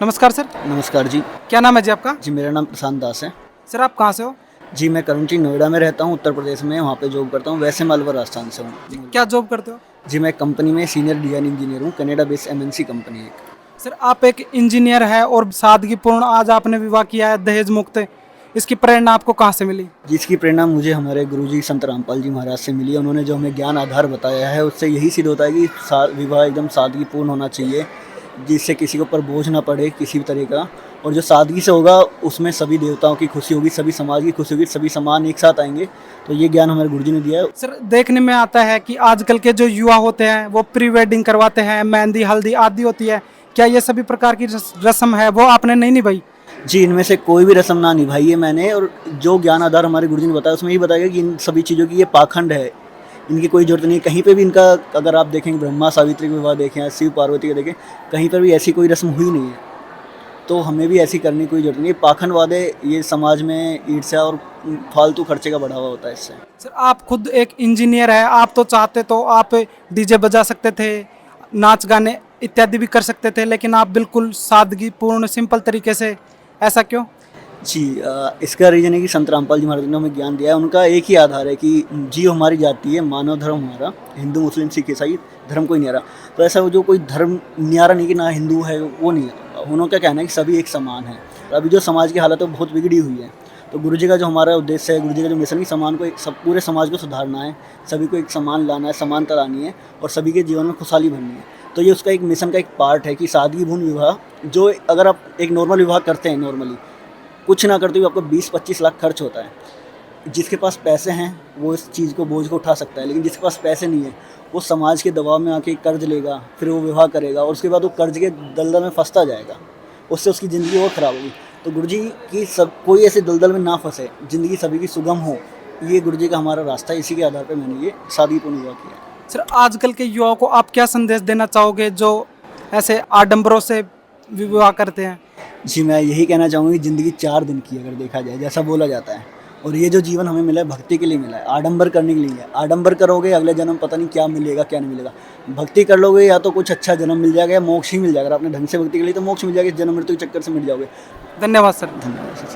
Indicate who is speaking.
Speaker 1: नमस्कार सर।
Speaker 2: नमस्कार जी।
Speaker 1: क्या नाम है जी आपका?
Speaker 2: जी, मेरा नाम प्रशांत दास है।
Speaker 1: सर आप कहाँ से हो?
Speaker 2: जी, मैं करंटली नोएडा में रहता हूँ, उत्तर प्रदेश में, वहाँ पे जॉब करता हूँ। वैसे मैं अलवर राजस्थान से
Speaker 1: जी,
Speaker 2: हूँ।
Speaker 1: क्या जॉब करते हो?
Speaker 2: जी, मैं कंपनी में सीनियर डिज़ाइन इंजीनियर हूँ, कनाडा बेस्ड एमएनसी कंपनी है एक।
Speaker 1: सर आप एक इंजीनियर है और सादगीपूर्ण आज आपने विवाह किया है दहेज मुक्त, इसकी प्रेरणा आपको कहाँ से मिली?
Speaker 2: जिसकी प्रेरणा मुझे हमारे गुरुजी संत रामपाल जी महाराज से मिली है। उन्होंने जो हमें ज्ञान आधार बताया है, उससे यही सिद्ध होता है कि विवाह एकदम सादगीपूर्ण होना चाहिए, जिससे किसी के ऊपर बोझ ना पड़े किसी भी तरह का। और जो सादगी से होगा, उसमें सभी देवताओं की खुशी होगी, सभी समाज की खुशी होगी, सभी समान एक साथ आएंगे। तो ये ज्ञान हमारे गुरुजी ने दिया है।
Speaker 1: सर देखने में आता है कि आजकल के जो युवा होते हैं वो प्री वेडिंग करवाते हैं, मेहंदी हल्दी आदि होती है, क्या ये सभी प्रकार की रस्म है वो आपने नहीं निभाई?
Speaker 2: जी, इनमें से कोई भी रस्म ना निभाई है मैंने। और जो ज्ञान आधार हमारे गुरुजी ने बताया, उसमें ये बताया गया कि इन सभी चीज़ों की ये पाखंड है, इनकी कोई ज़रूरत नहीं है। कहीं पे भी इनका, अगर आप देखेंगे ब्रह्मा सावित्री का विवाह देखें या शिव पार्वती का देखें, कहीं पर भी ऐसी कोई रस्म हुई नहीं है। तो हमें भी ऐसी करने की कोई ज़रूरत नहीं है। पाखंडवाद है, ये समाज में ईर्ष्या और फालतू खर्चे का बढ़ावा होता है इससे।
Speaker 1: सर आप खुद एक इंजीनियर है, आप तो चाहते तो आप डीजे बजा सकते थे, नाच गाने इत्यादि भी कर सकते थे, लेकिन आप बिल्कुल सादगीपूर्ण सिंपल तरीके से, ऐसा क्यों?
Speaker 2: जी, इसका रीज़न है कि संत रामपाल जी महाराज ने हमें ज्ञान दिया है। उनका एक ही आधार है कि जीव हमारी जाति है, मानव धर्म हमारा, हिंदू मुस्लिम सिख ईसाई धर्म कोई न्यारा। तो ऐसा जो कोई धर्म न्यारा नहीं कि ना हिंदू है, वो नहीं है। उन्होंने क्या कहना है कि सभी एक समान है। अभी जो समाज की हालत है वो बहुत बिगड़ी हुई है। तो गुरु जी का जो हमारा उद्देश्य है, गुरु जी का जो मिशन है, समान को सब पूरे समाज को सुधारना है, सभी को एक समान लाना है, समानता लानी है और सभी के जीवन में खुशहाली भरनी है। तो ये उसका एक मिशन का एक पार्ट है कि सादगीपूर्ण विवाह, जो अगर आप एक नॉर्मल विवाह करते हैं, नॉर्मली कुछ ना करते हुए आपको 20-25 लाख खर्च होता है। जिसके पास पैसे हैं वो इस चीज़ को, बोझ को उठा सकता है, लेकिन जिसके पास पैसे नहीं है वो समाज के दबाव में आके कर्ज लेगा, फिर वो विवाह करेगा और उसके बाद वो कर्ज के दलदल में फंसता जाएगा। उससे उसकी ज़िंदगी और ख़राब होगी। तो गुरुजी की सब कोई ऐसे दलदल में ना फंसे, ज़िंदगी सभी की सुगम हो, ये गुरुजी का हमारा रास्ता है। इसी के आधार पर मैंने ये सादगीपूर्ण विवाह किया है।
Speaker 1: सर आजकल के युवाओं को आप क्या संदेश देना चाहोगे जो ऐसे आडंबरों से विवाह करते हैं?
Speaker 2: जी, मैं यही कहना चाहूँगा कि ज़िंदगी 4 दिन की, अगर देखा जाए, जैसा बोला जाता है। और ये जो जीवन हमें मिला है भक्ति के लिए मिला है, आडंबर करने के लिए है। आडंबर करोगे अगले जन्म पता नहीं क्या मिलेगा क्या नहीं मिलेगा। भक्ति कर लोगे या तो कुछ अच्छा जन्म मिल जाएगा या मोक्ष ही मिल जाएगा। अगर आपने ढंग से भक्ति के लिए तो मोक्ष मिल जाएगा, इस जन्म मृत्यु के चक्कर से मिट जाओगे।
Speaker 1: धन्यवाद सर।
Speaker 2: धन्यवाद।